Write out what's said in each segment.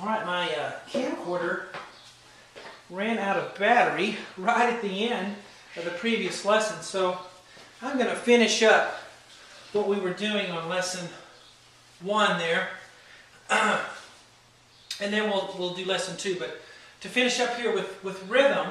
Alright, my camcorder ran out of battery right at the end of the previous lesson, so I'm going to finish up what we were doing on lesson 1 there, and then we'll do lesson 2. But to finish up here with rhythm,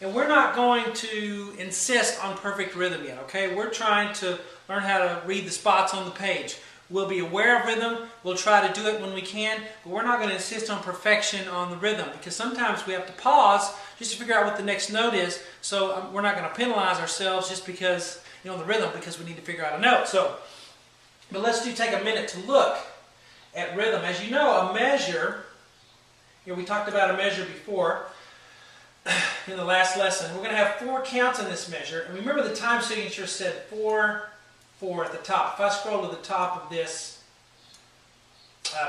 and we're not going to insist on perfect rhythm yet, okay? We're trying to learn how to read the spots on the page. We'll be aware of rhythm, we'll try to do it when we can, but we're not going to insist on perfection on the rhythm, because sometimes we have to pause just to figure out what the next note is, so we're not going to penalize ourselves just because, the rhythm, because we need to figure out a note. But let's take a minute to look at rhythm. As you know, a measure, we talked about a measure before in the last lesson. We're going to have 4 counts in this measure, and remember the time signature said 4, 4 at the top. If I scroll to the top of this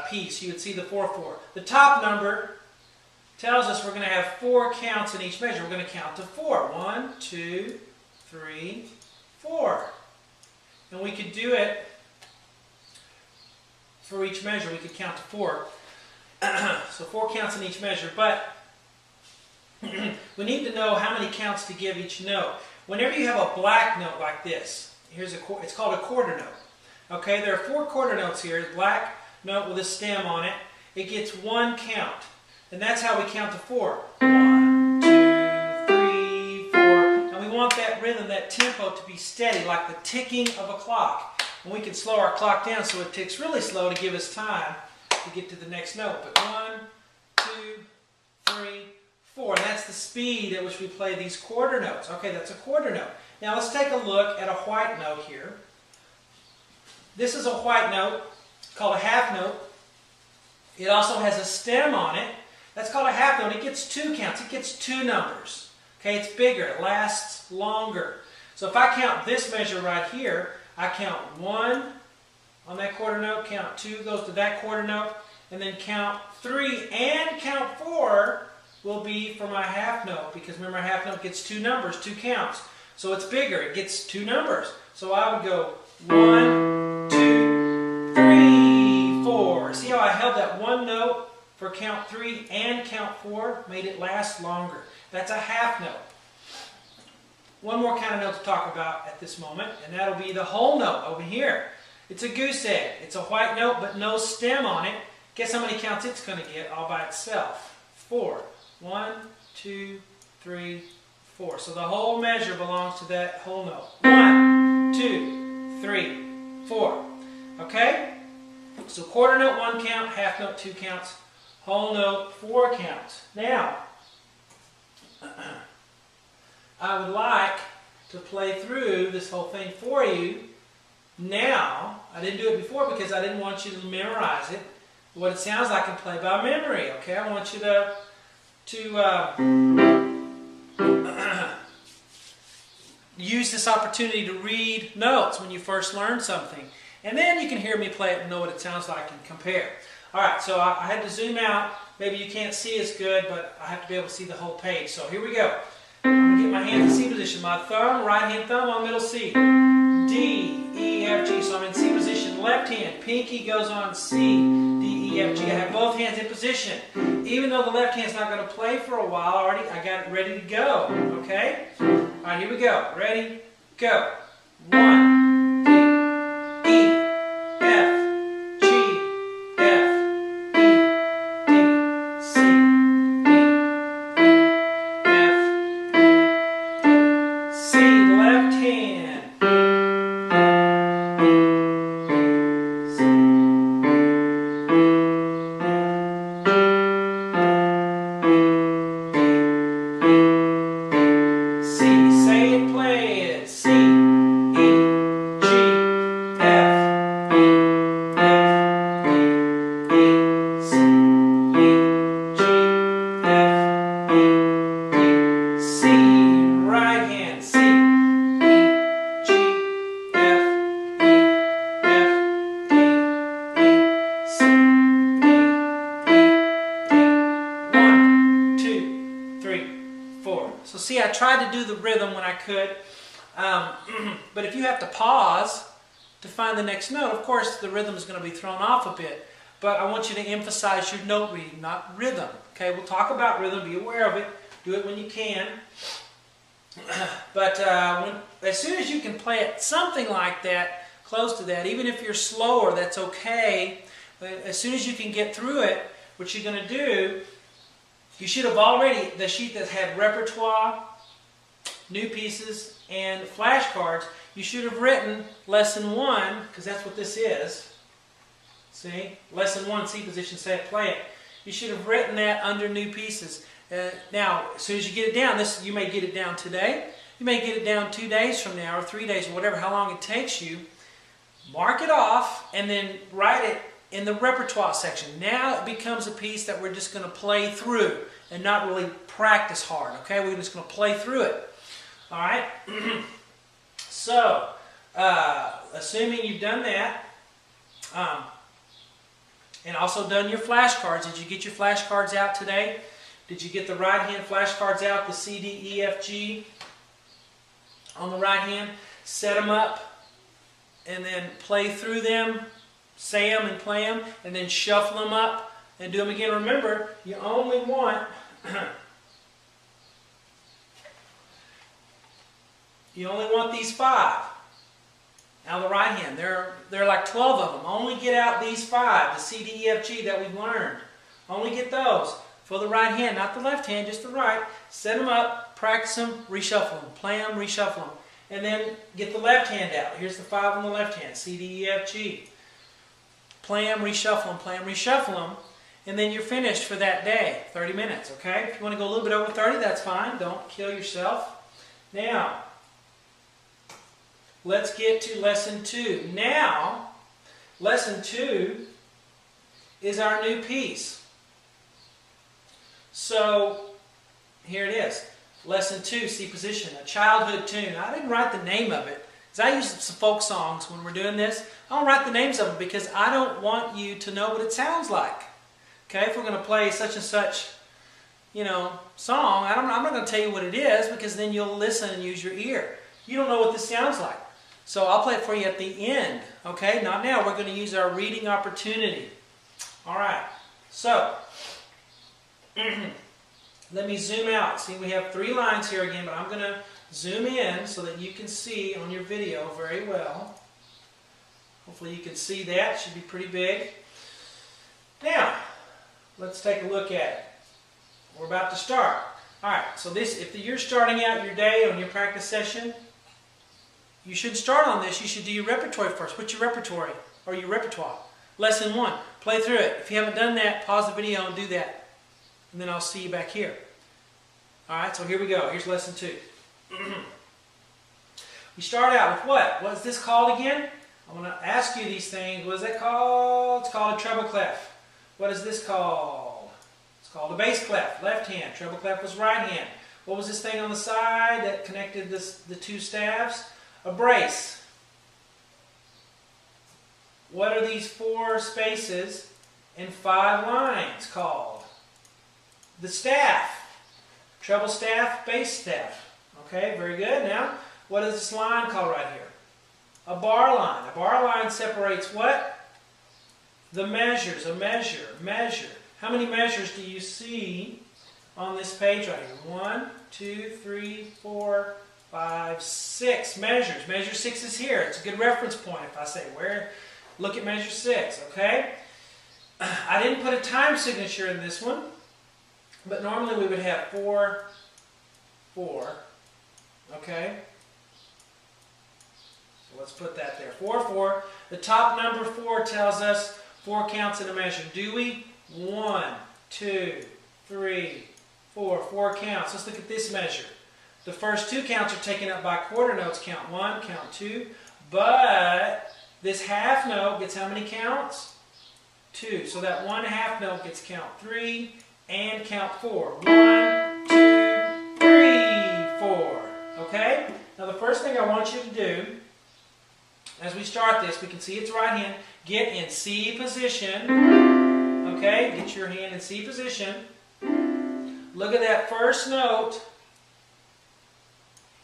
piece, you would see the 4, 4. The top number tells us we're going to have 4 counts in each measure. We're going to count to 4. 1, 2, 3, 4. And we could do it for each measure. We could count to 4. So 4 counts in each measure. But we need to know how many counts to give each note. Whenever you have a black note like this, it's called a quarter note. Okay, there are 4 quarter notes here. Black note with a stem on it. It gets 1 count. And that's how we count to 4. 1, 2, 3, 4. And we want that rhythm, that tempo to be steady, like the ticking of a clock. And we can slow our clock down so it ticks really slow to give us time to get to the next note. But 1, 2, 3, 4. And that's the speed at which we play these quarter notes. Okay, that's a quarter note. Now let's take a look at a white note here. This is a white note called a half note. It also has a stem on it. That's called a half note. It gets 2 counts. It gets 2 numbers. Okay, it's bigger. It lasts longer. So if I count this measure right here, I count 1 on that quarter note, count 2 goes to that quarter note, and then count 3 and count 4 will be for my half note, because remember, a half note gets 2 numbers, 2 counts. So it's bigger. It gets 2 numbers. So I would go 1, 2, 3, 4. See how I held that 1 note for count 3 and count 4? Made it last longer. That's a half note. One more kind of note to talk about at this moment, and that'll be the whole note over here. It's a goose egg. It's a white note, but no stem on it. Guess how many counts it's going to get all by itself? 4. 1, 2, 3, 4. So the whole measure belongs to that whole note. 1, 2, 3, 4. Okay? So quarter note 1 count, half note 2 counts, whole note 4 counts. Now, I would like to play through this whole thing for you now. I didn't do it before because I didn't want you to memorize it, what it sounds like, and play by memory. Okay? I want you to use this opportunity to read notes when you first learn something. And then you can hear me play it and know what it sounds like and compare. Alright, so I had to zoom out. Maybe you can't see as good, but I have to be able to see the whole page. So here we go. I'm going to get my hand in C position. My thumb, right hand thumb on middle C. D, E, F, G. So I'm in C position. Left hand, pinky goes on C, D, E, F, G. I have both hands in position. Even though the left hand's not going to play for a while, I got it ready to go. Okay? Alright, here we go. Ready? Go. 1, D, E, F, G, F, E, D, C, E, F, E, C. Left hand. So see, I tried to do the rhythm when I could, but if you have to pause to find the next note. Of course, the rhythm is going to be thrown off a bit, but I want you to emphasize your note reading, not rhythm. Okay, we'll talk about rhythm. Be aware of it. Do it when you can. But as soon as you can play it something like that, close to that, even if you're slower, that's okay. As soon as you can get through it, what you're going to do, you should have already, the sheet that had repertoire, new pieces, and flashcards, you should have written lesson 1, because that's what this is. See? Lesson 1, C position, say it, play it. You should have written that under new pieces. Now, as soon as you get it down, you may get it down today. You may get it down 2 days from now, or 3 days, or whatever, how long it takes you. Mark it off, and then write it in the repertoire section. Now it becomes a piece that we're just going to play through and not really practice hard. Okay, we're just going to play through it. All right. So, assuming you've done that, and also done your flashcards. Did you get your flashcards out today? Did you get the right hand flashcards out? The C, D, E, F, G on the right hand. Set them up, and then play through them. Say them and play them, and then shuffle them up and do them again. Remember, you only want these 5 out of the right hand. There are like 12 of them. Only get out these 5, the C, D, E, F, G that we've learned. Only get those for the right hand, not the left hand, just the right. Set them up, practice them, reshuffle them, play them, reshuffle them, and then get the left hand out. Here's the 5 on the left hand, C, D, E, F, G. Play them, reshuffle them, play them, reshuffle them, and then you're finished for that day, 30 minutes, okay? If you want to go a little bit over 30, that's fine. Don't kill yourself. Now, let's get to lesson 2. Now, lesson 2 is our new piece. So, here it is. Lesson 2, C position, a childhood tune. I didn't write the name of it, because I use some folk songs when we're doing this. I don't write the names of them because I don't want you to know what it sounds like. Okay, if we're going to play such and such, song, I'm not going to tell you what it is, because then you'll listen and use your ear. You don't know what this sounds like. So I'll play it for you at the end. Okay, not now. We're going to use our reading opportunity. All right, so let me zoom out. See, we have 3 lines here again, but I'm going to zoom in so that you can see on your video very well. Hopefully you can see that. It should be pretty big. Now, let's take a look at it. We're about to start. Alright, so if you're starting out your day on your practice session, you shouldn't start on this. You should do your repertoire first. What's your repertoire? Or your repertoire? Lesson 1. Play through it. If you haven't done that, pause the video and do that. And then I'll see you back here. Alright, so here we go. Here's lesson 2. We start out with what? What is this called again? I'm going to ask you these things. What is that called? It's called a treble clef. What is this called? It's called a bass clef. Left hand. Treble clef was right hand. What was this thing on the side that connected the 2 staves? A brace. What are these 4 spaces and 5 lines called? The staff. Treble staff, bass staff. Okay, very good. Now, what is this line called right here? A bar line. A bar line separates what? The measures. A measure. Measure. How many measures do you see on this page right here? 1, 2, 3, 4, 5, 6 measures. Measure 6 is here. It's a good reference point if I say where. Look at measure 6, okay? I didn't put a time signature in this one, but normally we would have 4, 4, okay? So let's put that there. 4, 4. The top number 4 tells us 4 counts in a measure. Do we? 1, 2, 3, 4. 4 counts. Let's look at this measure. The first 2 counts are taken up by quarter notes. Count 1, count 2. But this half note gets how many counts? 2. So that 1 half note gets count 3 and count 4. 1, 2, 3, 4. Okay? Now the first thing I want you to do, as we start this, we can see it's right hand. Get in C position. Okay? Get your hand in C position. Look at that first note.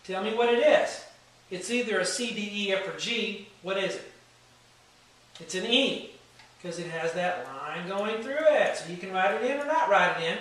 Tell me what it is. It's either a C, D, E, F, or G. What is it? It's an E because it has that line going through it. So you can write it in or not write it in.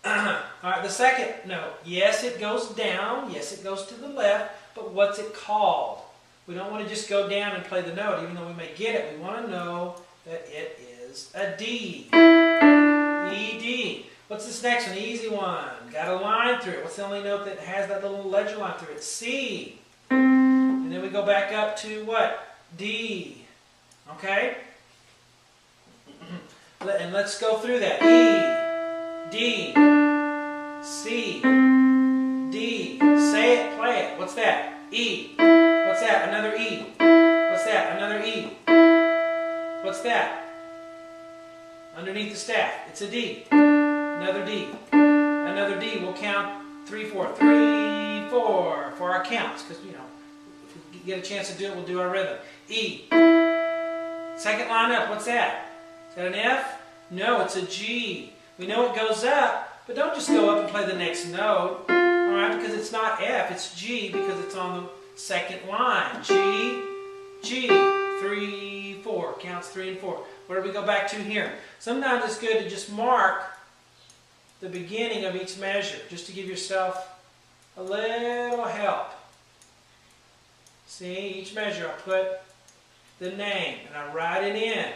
All right, the second note. Yes, it goes down. Yes, it goes to the left. But what's it called? We don't want to just go down and play the note, even though we may get it. We want to know that it is a D. E, D. What's this next one? Easy one. Got a line through it. What's the only note that has that little ledger line through it? C. And then we go back up to what? D. Okay? And let's go through that. E, D, C, D. Say it, play it. What's that? E. What's that? Another E. What's that? Another E. What's that? Underneath the staff. It's a D. Another D. Another D. We'll count 3, 4. 3, 4 for our counts. Because, you know, if we get a chance to do it, we'll do our rhythm. E. Second line up. What's that? Is that an F? No, it's a G. We know it goes up, but don't just go up and play the next note. Alright, because it's not F, it's G because it's on the second line. G, G. 3, 4. Counts 3 and 4. Where do we go back to here? Sometimes it's good to just mark the beginning of each measure, just to give yourself a little help. See, each measure I put the name and I write it in.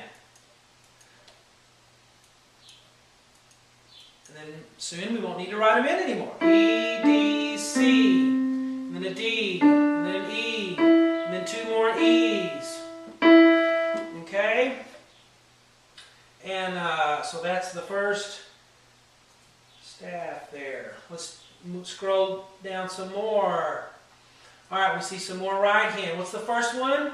And then soon we won't need to write them in anymore. E, D, C, and then a D, and then an E, and then 2 more E's. Okay? And so that's the first staff there. Let's scroll down some more. All right, we see some more right hand. What's the first one?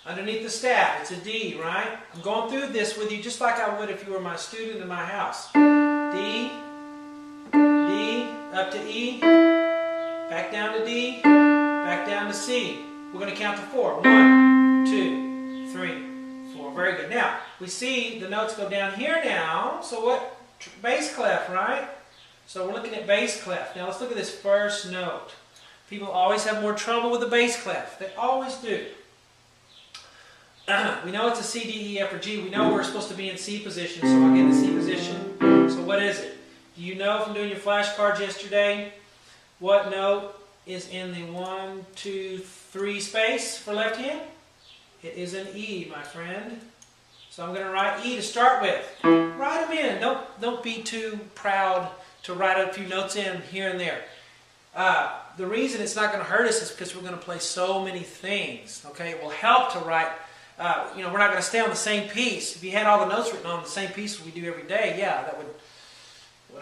Underneath the staff, it's a D, right? I'm going through this with you just like I would if you were my student in my house. D, D, up to E, back down to D, back down to C. We're going to count to 4. 1, 2, 3, 4. Very good. Now, we see the notes go down here now. So what? Bass clef, right? So we're looking at bass clef. Now let's look at this first note. People always have more trouble with the bass clef. They always do. We know it's a C, D, E, F, or G. We know we're supposed to be in C position, so I'll get in the C position. So what is it? Do you know from doing your flashcards yesterday what note is in the 1, 2, 3 space for left hand? It is an E, my friend. So I'm going to write E to start with. Write them in. Don't be too proud to write a few notes in here and there. The reason it's not going to hurt us is because we're going to play so many things. Okay, it will help to write. We're not going to stay on the same piece. If you had all the notes written on the same piece we do every day, yeah, that would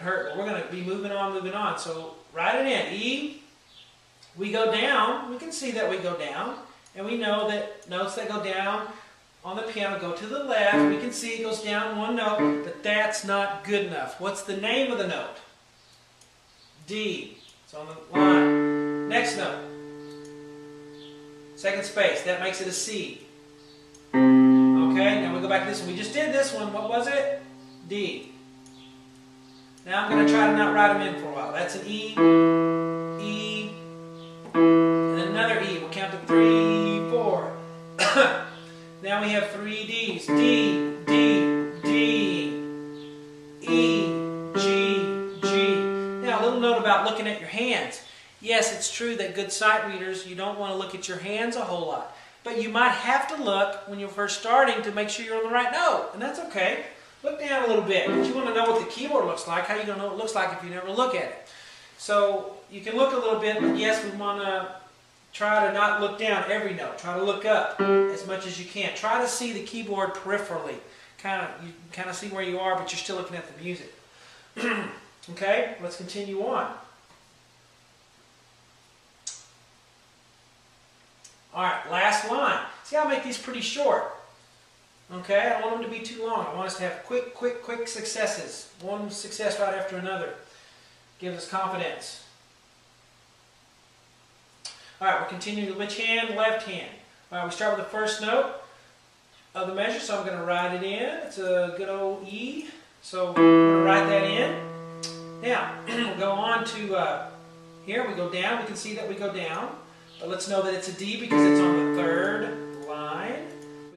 hurt. But we're going to be moving on. So write it in. E. We go down. We can see that we go down, and we know that notes that go down on the piano go to the left. We can see it goes down 1 note, but that's not good enough. What's the name of the note? D. It's on the line. Next note. Second space. That makes it a C. Okay, now we go back to this one. We just did this one. What was it? D. Now I'm going to try to not write them in for a while. That's an E, E, and then another E. We'll count to 3, 4. Now we have 3 Ds. D, D, D, E, G, G. Now a little note about looking at your hands. Yes, it's true that good sight readers, you don't want to look at your hands a whole lot. But you might have to look when you're first starting to make sure you're on the right note. And that's okay. Look down a little bit. But you want to know what the keyboard looks like. How are you going to know what it looks like if you never look at it? So you can look a little bit, but yes, we want to try to not look down every note. Try to look up as much as you can. Try to see the keyboard peripherally. You kind of see where you are, but you're still looking at the music. Okay, let's continue on. Alright, last line. See how I make these pretty short. Okay, I don't want them to be too long. I want us to have quick successes. One success right after another. Gives us confidence. Alright, we're continuing to which hand? Left hand. Alright, we start with the first note of the measure, so I'm going to write it in. It's a good old E. So I'm going to write that in. Now, we'll go on to here. We go down. We can see that we go down. But let's know that it's a D because it's on the third